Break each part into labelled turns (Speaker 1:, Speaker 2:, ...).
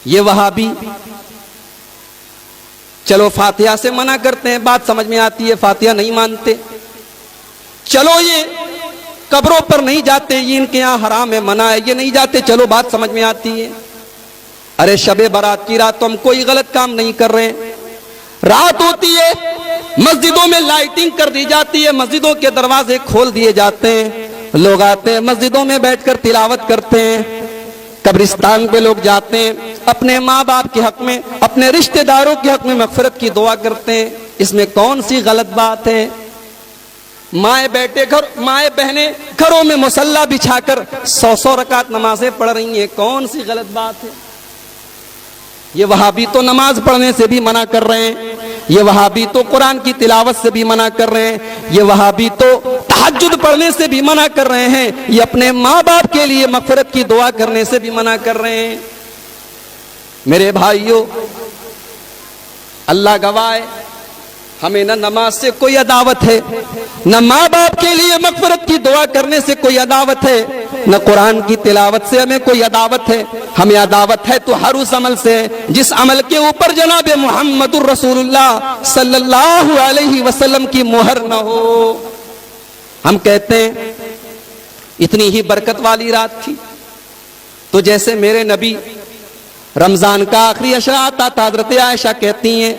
Speaker 1: یہ وہابی چلو فاتحہ سے منع کرتے ہیں، بات سمجھ میں آتی ہے، فاتحہ نہیں مانتے. چلو یہ قبروں پر نہیں جاتے، یہ ان کے یہاں حرام ہے، منع ہے، یہ نہیں جاتے، چلو بات سمجھ میں آتی ہے. ارے شب برات کی رات تو ہم کوئی غلط کام نہیں کر رہے ہیں. رات ہوتی ہے، مسجدوں میں لائٹنگ کر دی جاتی ہے، مسجدوں کے دروازے کھول دیے جاتے ہیں، لوگ آتے ہیں مسجدوں میں بیٹھ کر تلاوت کرتے ہیں. قبرستان پہ لوگ جاتے ہیں، اپنے ماں باپ کے حق میں، اپنے رشتہ داروں کے حق میں مغفرت کی دعا کرتے ہیں. اس میں کون سی غلط بات ہے؟ مائیں بہنیں گھروں میں مصلی بچھا کر 100 رکعت نمازیں پڑھ رہی ہیں، کون سی غلط بات ہے؟ یہ وہابی تو نماز پڑھنے سے بھی منع کر رہے ہیں، یہ وہابی تو قرآن کی تلاوت سے بھی منع کر رہے ہیں، یہ وہابی تو تہجد پڑھنے سے بھی منع کر رہے ہیں، یہ اپنے ماں باپ کے لیے مغفرت کی دعا کرنے سے بھی منع کر رہے ہیں. میرے بھائیوں، اللہ گواہ ہے، ہمیں نہ نماز سے کوئی عداوت ہے، نہ ماں باپ کے لیے مغفرت کی دعا کرنے سے کوئی عداوت ہے، نہ قرآن کی تلاوت سے ہمیں کوئی عداوت ہے. ہمیں عداوت ہے تو ہر اس عمل سے جس عمل کے اوپر جناب محمد الرسول اللہ صلی اللہ علیہ وسلم کی مہر نہ ہو. ہم کہتے ہیں اتنی ہی برکت والی رات تھی تو جیسے میرے نبی رمضان کا آخری عشرہ آتا تھا، حضرت عائشہ کہتی ہیں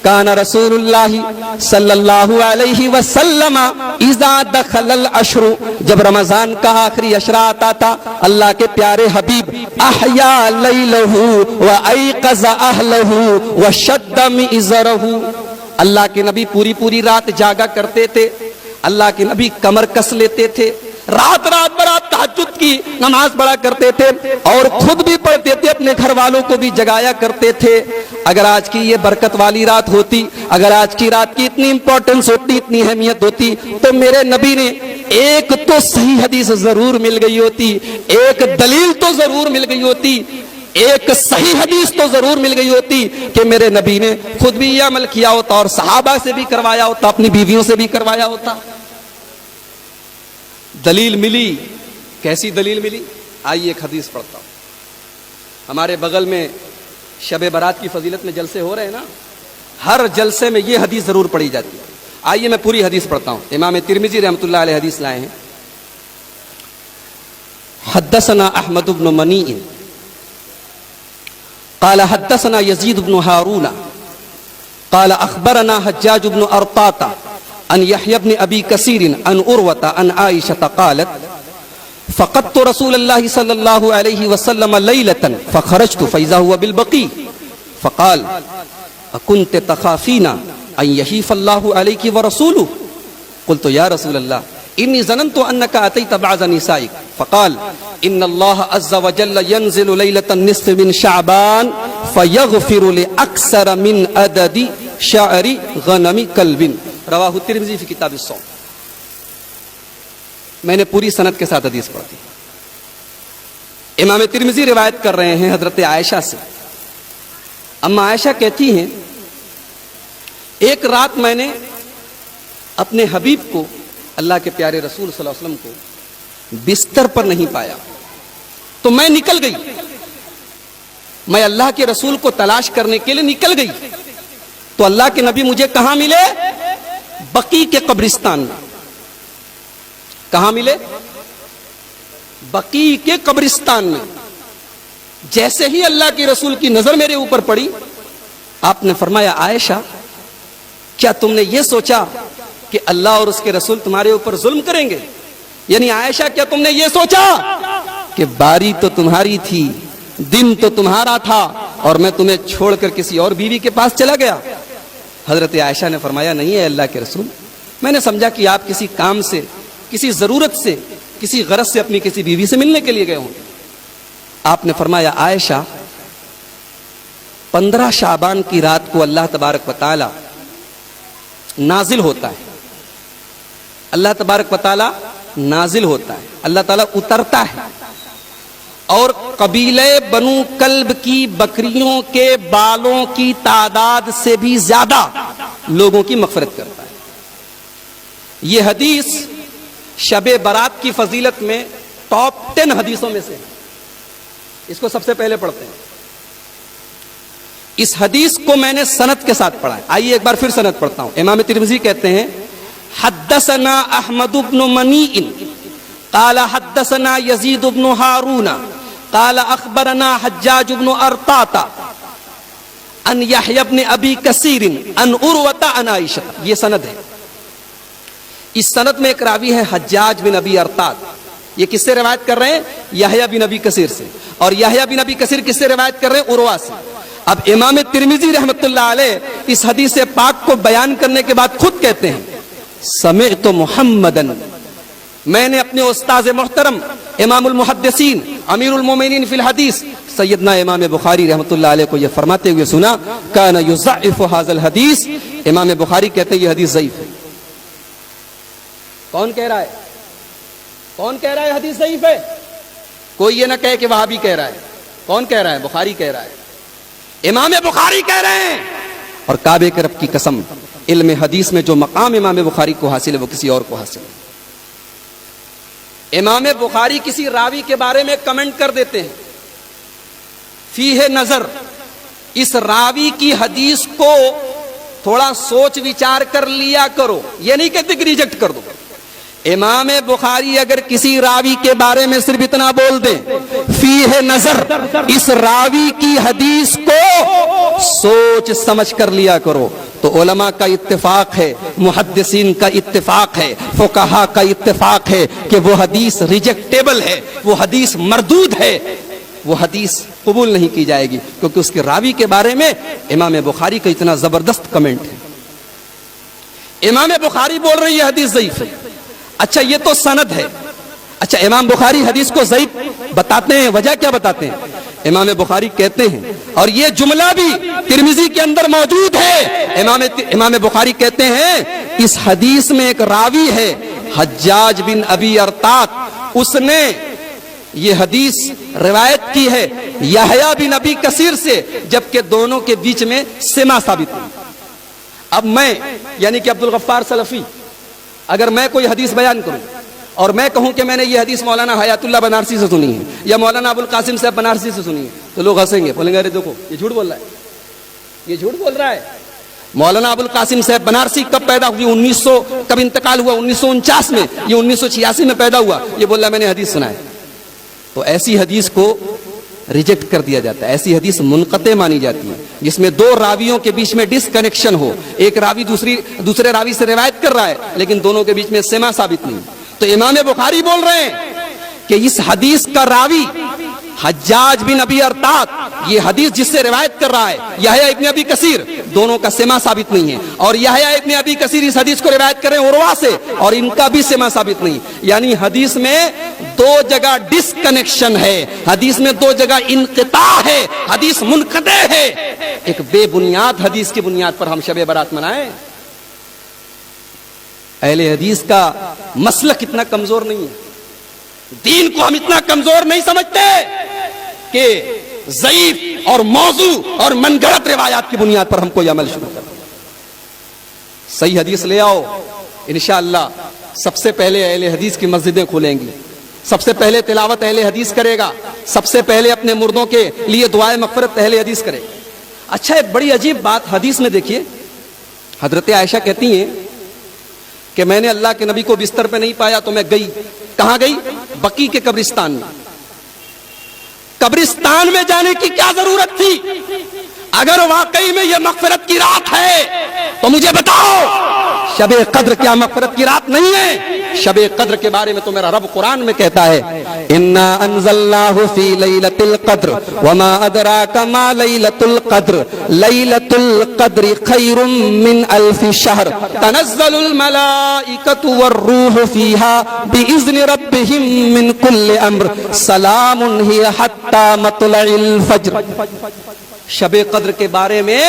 Speaker 1: کان رسول اللہ صلی اللہ علیہ وسلم اذا دخل العشر، جب رمضان کا آخری عشرہ آتا تھا اللہ کے پیارے حبیب احیا لیلہ وایقظ اہلہ وشد مئزرہ، اللہ کے نبی پوری رات جاگا کرتے تھے، اللہ کے نبی کمر کس لیتے تھے، رات برات تہجد کی نماز پڑھا کرتے تھے اور خود بھی پڑھتے تھے، اپنے گھر والوں کو بھی جگایا کرتے تھے. اگر آج کی یہ برکت والی رات ہوتی، اگر آج کی رات کی اتنی امپورٹنس ہوتی، اتنی اہمیت ہوتی، تو میرے نبی نے ایک تو صحیح حدیث ضرور مل گئی ہوتی، ایک دلیل تو ضرور مل گئی ہوتی، ایک صحیح حدیث تو ضرور مل گئی ہوتی کہ میرے نبی نے خود بھی یہ عمل کیا ہوتا اور صحابہ سے بھی کروایا ہوتا، اپنی بیویوں سے بھی کروایا ہوتا. دلیل ملی، کیسی دلیل ملی؟ آئیے ایک حدیث پڑھتا ہوں. ہمارے بغل میں شب برات کی فضیلت میں جلسے ہو رہے ہیں نا، ہر جلسے میں یہ حدیث ضرور پڑھی جاتی ہے. آئیے میں پوری حدیث پڑھتا ہوں. امام ترمذی رحمۃ اللہ علیہ حدیث لائے ہیں. حدثنا احمد بن منیع قال حدثنا یزید بن ہارون قال اخبرنا حجاج بن ارطاط عن يحيى بن ابي كثير عن عروة عن عائشة قالت فقدت رسول الله صلى الله عليه وسلم ليلة فخرجت فإذا هو بالبقيع فقال أكنت تخافين أن يحيف الله عليك ورسوله؟ قلت يا رسول الله إني ظننت أنك أتيت بعض نسائك. فقال إن الله عز وجل ينزل ليلة النصف من شعبان فيغفر لأكثر من عدد شعر غنم كلب. رواہ ترمذی فی کتاب الصوم. میں نے پوری سند کے ساتھ حدیث پڑھی. امام ترمذی روایت کر رہے ہیں حضرت عائشہ سے. اما عائشہ کہتی ہیں ایک رات میں نے اپنے حبیب کو، اللہ کے پیارے رسول صلی اللہ علیہ وسلم کو بستر پر نہیں پایا تو میں نکل گئی، میں اللہ کے رسول کو تلاش کرنے کے لیے نکل گئی تو اللہ کے نبی مجھے کہاں ملے؟ بقیع کے قبرستان میں. کہاں ملے؟ بقیع کے قبرستان میں. جیسے ہی اللہ کے رسول کی نظر میرے اوپر پڑی، آپ نے فرمایا عائشہ کیا تم نے یہ سوچا کہ اللہ اور اس کے رسول تمہارے اوپر ظلم کریں گے؟ یعنی عائشہ کیا تم نے یہ سوچا کہ باری تو تمہاری تھی، دن تو تمہارا تھا اور میں تمہیں چھوڑ کر کسی اور بیوی کے پاس چلا گیا؟ حضرت عائشہ نے فرمایا نہیں ہے اللہ کے رسول، میں نے سمجھا کہ آپ کسی کام سے، کسی ضرورت سے، کسی غرض سے اپنی کسی بیوی سے ملنے کے لیے گئے ہوں. آپ نے فرمایا عائشہ 15 شعبان کی رات کو اللہ تبارک و تعالی نازل ہوتا ہے، اللہ تبارک و تعالی نازل ہوتا ہے، اللہ تعالیٰ اترتا ہے اور قبیلے بنو کلب کی بکریوں کے بالوں کی تعداد سے بھی زیادہ لوگوں کی مغفرت کرتا ہے. یہ حدیث شب برات کی فضیلت میں ٹاپ 10 حدیثوں میں سے. اس کو سب سے پہلے پڑھتے ہیں. اس حدیث کو میں نے سند کے ساتھ پڑھا ہے. آئیے ایک بار پھر سند پڑھتا ہوں. امام ترمذی کہتے ہیں حدثنا احمد بن منیع قال حدثنا یزید بن ہارون قال اخبرنا حجاج بن ارطاط ان یحیی بن ابی کثیر ان عروۃ عن عائشہ. یہ سند ہے. اس سند میں ایک راوی ہے حجاج بن ابی ارطاط. یہ کس سے روایت کر رہے ہیں؟ یحییٰ بن ابی کثیر سے. اور یحییٰ بن ابی کثیر کس سے روایت کر رہے ہیں؟ عروہ سے. اب امام ترمذی رحمۃ اللہ علیہ اس حدیث پاک کو بیان کرنے کے بعد خود کہتے ہیں سمعت محمدن، میں نے اپنے استاذ محترم امام المحدثین امیر المومنین فی الحدیث سیدنا امام بخاری رحمۃ اللہ علیہ کو یہ فرماتے ہوئے سنا کان یضعف ھذا الحدیث. امام بخاری کہتے ہیں یہ حدیث ضعیف ہے. کون کہہ رہا ہے؟ کون کہہ رہا ہے حدیث ضعیف ہے؟ کوئی یہ نہ کہے کہ وہابی کہہ رہا ہے. کون کہہ رہا ہے؟ بخاری کہہ رہا ہے. امام بخاری کہہ رہے ہیں. اور کعبے کے رب کی قسم، علم حدیث میں جو مقام امام بخاری کو حاصل ہے وہ کسی اور کو حاصل ہے. امام بخاری کسی راوی کے بارے میں کمنٹ کر دیتے ہیں فیہ نظر، اس راوی کی حدیث کو تھوڑا سوچ وچار کر لیا کرو. یہ نہیں کہتے کہ ریجیکٹ کر دو. امام بخاری اگر کسی راوی کے بارے میں صرف اتنا بول دیں فیہ نظر، اس راوی کی حدیث کو سوچ سمجھ کر لیا کرو، تو علماء کا اتفاق ہے، محدثین کا اتفاق ہے، فقہاء کا اتفاق ہے کہ وہ حدیث ریجیکٹیبل ہے، وہ حدیث مردود ہے، وہ حدیث قبول نہیں کی جائے گی، کیونکہ اس کے راوی کے بارے میں امام بخاری کا اتنا زبردست کمنٹ ہے. امام بخاری بول رہے ہیں یہ حدیث ضعیف ہے. اچھا یہ تو سند ہے. اچھا امام بخاری حدیث کو ضعیف بتاتے ہیں، وجہ کیا بتاتے ہیں؟ امام بخاری کہتے ہیں، اور یہ جملہ بھی ترمذی کے اندر موجود ہے، امام بخاری کہتے ہیں اس حدیث میں ایک راوی ہے حجاج بن ابی ارطاط، اس نے یہ حدیث روایت کی ہے یحییٰ بن ابی کثیر سے، جبکہ دونوں کے بیچ میں سما ثابت ہے. اب میں یعنی کہ عبدالغفار سلفی اگر میں کوئی حدیث بیان کروں اور میں کہوں کہ میں نے یہ حدیث مولانا حیات اللہ بنارسی سے سنی ہے یا مولانا ابو القاسم صاحب بنارسی سے سنی ہے، تو لوگ ہنسیں گے، بولیں گے ارے دیکھو یہ جھوٹ بول رہا ہے، یہ جھوٹ بول رہا ہے. مولانا ابو القاسم صاحب بنارسی کب پیدا ہوئی؟ کب انتقال ہوا؟ 1949 میں. یہ 1986 میں پیدا ہوا. یہ بول رہا ہے میں نے حدیث سنا ہے. تو ایسی حدیث کو ریجیکٹ کر دیا جاتا ہے. ایسی حدیث منقطع مانی جاتی ہے جس میں دو راویوں کے بیچ میں ڈس کنیکشن ہو. ایک راوی دوسرے راوی سے روایت کر رہا ہے لیکن دونوں کے بیچ میں سما ثابت نہیں. تو امام بخاری بول رہے ہیں کہ اس حدیث کا راوی حجاج بن ابی ارطاط، یہ حدیث جس سے روایت کر رہا ہے یحییٰ ابن ابی کثیر، دونوں کا سما ثابت نہیں ہے. اور یحییٰ ابن ابی کثیر اس حدیث کو روایت کر رہے ہیں عروہ سے، اور ان کا بھی سما ثابت نہیں. یعنی حدیث میں دو جگہ ڈس کنیکشن ہے، حدیث میں دو جگہ انقطاع ہے، حدیث منقطع ہے. ایک بے بنیاد حدیث کی بنیاد پر ہم شب برات منائیں؟ اہل حدیث کا مسلک اتنا کمزور نہیں ہے، دین کو ہم اتنا کمزور نہیں سمجھتے کہ ضعیف اور موضوع اور من گھڑت روایات کی بنیاد پر ہم کوئی عمل شروع کریں. صحیح حدیث لے آؤ، انشاءاللہ سب سے پہلے اہل حدیث کی مسجدیں کھلیں گی، سب سے پہلے تلاوت اہل حدیث کرے گا، سب سے پہلے اپنے مردوں کے لیے دعائے مغفرت اہل حدیث کرے. اچھا ایک بڑی عجیب بات حدیث میں دیکھیے، حضرت عائشہ کہتی ہیں کہ میں نے اللہ کے نبی کو بستر پہ نہیں پایا تو میں گئی. کہاں گئی؟ بقیع کے قبرستان میں. قبرستان میں جانے کی کیا ضرورت تھی؟ اگر واقعی میں یہ مغفرت کی رات ہے تو مجھے بتاؤ، شب قدر کیا مغفرت کی رات نہیں ہے؟ شب قدر کے بارے میں تو میرا رب قرآن میں کہتا ہے انا انزلناہ فی لیلۃ القدر وما ادراک ما لیلۃ القدر لیلۃ القدر خیر من الف شہر تنزل الملائکۃ والروح فیہا باذن ربہم من کل امر سلام ہی حتی مطلع الفجر. شب قدر کے بارے میں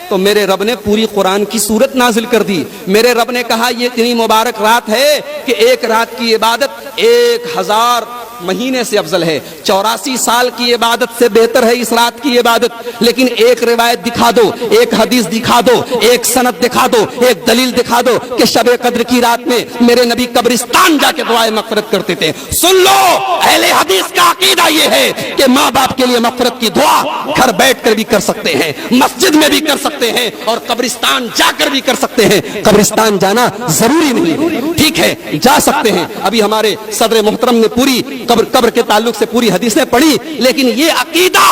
Speaker 1: تو میرے رب نے پوری قرآن کی سورت نازل کر دی. میرے رب نے کہا یہ اتنی مبارک رات ہے کہ ایک رات کی عبادت 1000 مہینے سے افضل ہے, 84 سال کی عبادت سے بہتر ہے اس رات کی عبادت. لیکن ایک روایت دکھا دو, ایک حدیث دکھا دو, ایک سند دکھا دو, ایک دلیل دکھا دو کہ شب قدر کی رات میں میرے نبی قبرستان جا کے دعائیں مغفرت کرتے تھے. سن لو, اہل حدیث کا عقیدہ یہ ہے کہ ماں باپ کے لیے مغفرت کی دعا گھر بیٹھ کر بھی کر سکتے ہیں, مسجد میں بھی کر سکتے ہیں, اور قبرستان جا کر بھی کر سکتے ہیں. قبرستان جانا ضروری نہیں, ٹھیک ہے جا سکتے ہیں. ابھی ہمارے صدر محترم نے پوری قبر کے تعلق سے پوری حدیثیں پڑھی, لیکن یہ عقیدہ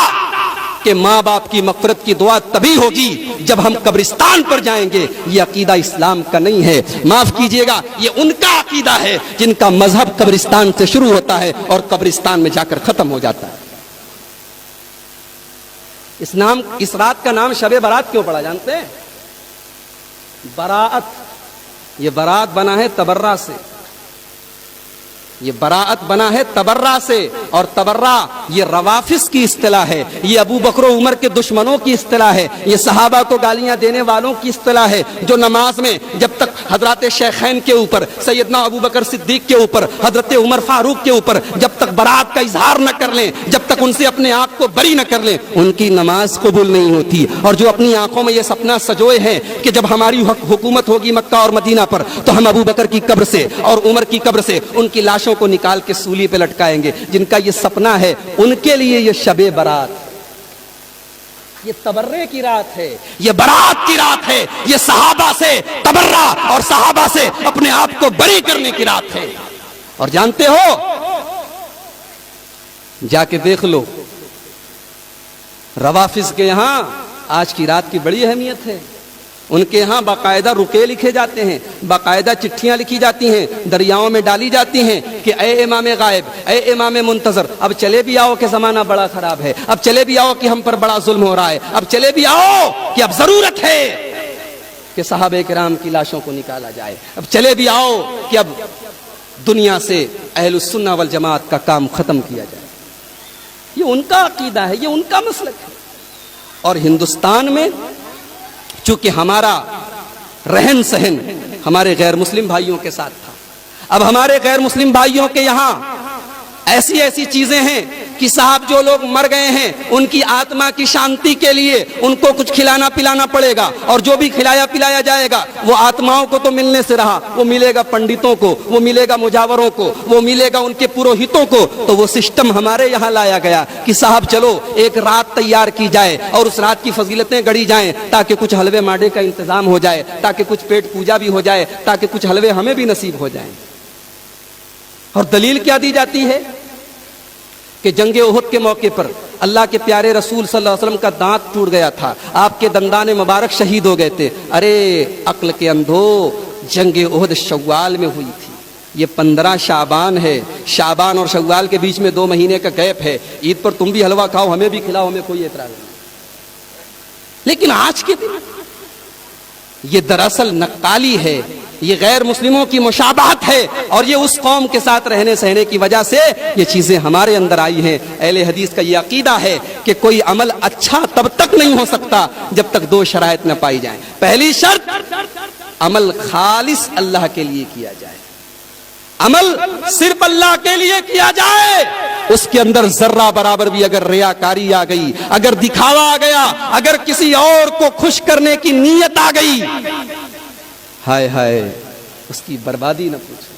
Speaker 1: کہ ماں باپ کی مغفرت کی دعا تبھی ہوگی جب ہم قبرستان پر جائیں گے, یہ عقیدہ اسلام کا نہیں ہے. معاف کیجئے گا, یہ ان کا عقیدہ ہے جن کا مذہب قبرستان سے شروع ہوتا ہے اور قبرستان میں جا کر ختم ہو جاتا ہے. اس رات کا نام شب برات کیوں پڑا جانتے ہیں؟ براءت, یہ برات بنا ہے تبرہ سے, یہ براءت بنا ہے تبرہ سے, اور تبرہ یہ روافض کی اصطلاح ہے, یہ ابو بکر و عمر کے دشمنوں کی اصطلاح ہے, یہ صحابہ کو گالیاں دینے والوں کی اصطلاح ہے, جو نماز میں جب تک حضرات شیخین کے اوپر, سیدنا ابو بکر صدیق کے اوپر, حضرت عمر فاروق کے اوپر جب تک براءت کا اظہار نہ کر لیں, جب تک ان سے اپنے آپ کو بری نہ کر لیں, ان کی نماز قبول نہیں ہوتی. اور جو اپنی آنکھوں میں یہ سپنا سجوئے ہیں کہ جب ہماری حکومت ہوگی مکہ اور مدینہ پر تو ہم ابو بکر کی قبر سے اور عمر کی قبر سے ان کی لاشوں کو نکال کے سولی پہ لٹکائیں گے, جن کا یہ سپنا ہے ان کے لیے یہ شب برات, یہ تبرے کی رات ہے, یہ برات کی رات ہے, یہ صحابہ سے تبرہ اور صحابہ سے اپنے آپ کو بری کرنے کی رات ہے. اور جانتے ہو, جا کے دیکھ لو روافض کے یہاں آج کی رات کی بڑی اہمیت ہے. ان کے ہاں باقاعدہ رکے لکھے جاتے ہیں, باقاعدہ چٹھیاں لکھی جاتی ہیں, دریاؤں میں ڈالی جاتی ہیں کہ اے امام غائب, اے امام منتظر, اب چلے بھی آؤ کہ زمانہ بڑا خراب ہے, اب چلے بھی آؤ کہ ہم پر بڑا ظلم ہو رہا ہے, اب چلے بھی آؤ کہ اب ضرورت ہے کہ صحابہ کرام کی لاشوں کو نکالا جائے, اب چلے بھی آؤ کہ اب دنیا سے اہل السنہ والجماعت کا کام ختم کیا جائے. یہ ان کا عقیدہ ہے, یہ ان کا مسلک ہے. اور ہندوستان میں چونکہ ہمارا رہن سہن ہمارے غیر مسلم بھائیوں کے ساتھ تھا, اب ہمارے غیر مسلم بھائیوں کے یہاں ایسی ایسی چیزیں ہیں کہ صاحب جو لوگ مر گئے ہیں ان کی آتما کی شانتی کے لیے ان کو کچھ کھلانا پلانا پڑے گا, اور جو بھی کھلایا پلایا جائے گا وہ آتماؤں کو تو ملنے سے رہا, وہ ملے گا پنڈتوں کو, وہ ملے گا مجاوروں کو, وہ ملے گا ان کے پروہتوں کو. تو وہ سسٹم ہمارے یہاں لایا گیا کہ صاحب چلو ایک رات تیار کی جائے اور اس رات کی فضیلتیں گڑھی جائیں تاکہ کچھ حلوے ماڈے کا انتظام ہو جائے, تاکہ کچھ پیٹ پوجا بھی ہو جائے, تاکہ کچھ حلوے ہمیں بھی نصیب ہو جائیں. اور دلیل کیا دی جاتی ہے کہ جنگ احد کے موقع پر اللہ کے پیارے رسول صلی اللہ علیہ وسلم کا دانت ٹوٹ گیا تھا, آپ کے دندان مبارک شہید ہو گئے تھے. ارے عقل کے اندھو, جنگ احد شوال میں ہوئی تھی, یہ 15 شعبان ہے, شعبان اور شوال کے بیچ میں 2 مہینے کا گیپ ہے. عید پر تم بھی حلوہ کھاؤ, ہمیں بھی کھلاؤ, ہمیں کوئی اعتراض نہیں. لیکن آج کے دن یہ دراصل نقالی ہے, یہ غیر مسلموں کی مشابہت ہے, اور یہ اس قوم کے ساتھ رہنے سہنے کی وجہ سے یہ چیزیں ہمارے اندر آئی ہیں. اہل حدیث کا یہ عقیدہ ہے کہ کوئی عمل اچھا تب تک نہیں ہو سکتا جب تک 2 شرائط نہ پائی جائیں. پہلی شرط, عمل خالص اللہ کے لیے کیا جائے, عمل صرف اللہ کے لیے کیا جائے, اس کے اندر ذرہ برابر بھی اگر ریاکاری آ گئی, اگر دکھاوا آ گیا, اگر کسی اور کو خوش کرنے کی نیت آ گئی, ہائے ہائے اس کی بربادی نہ پوچھو.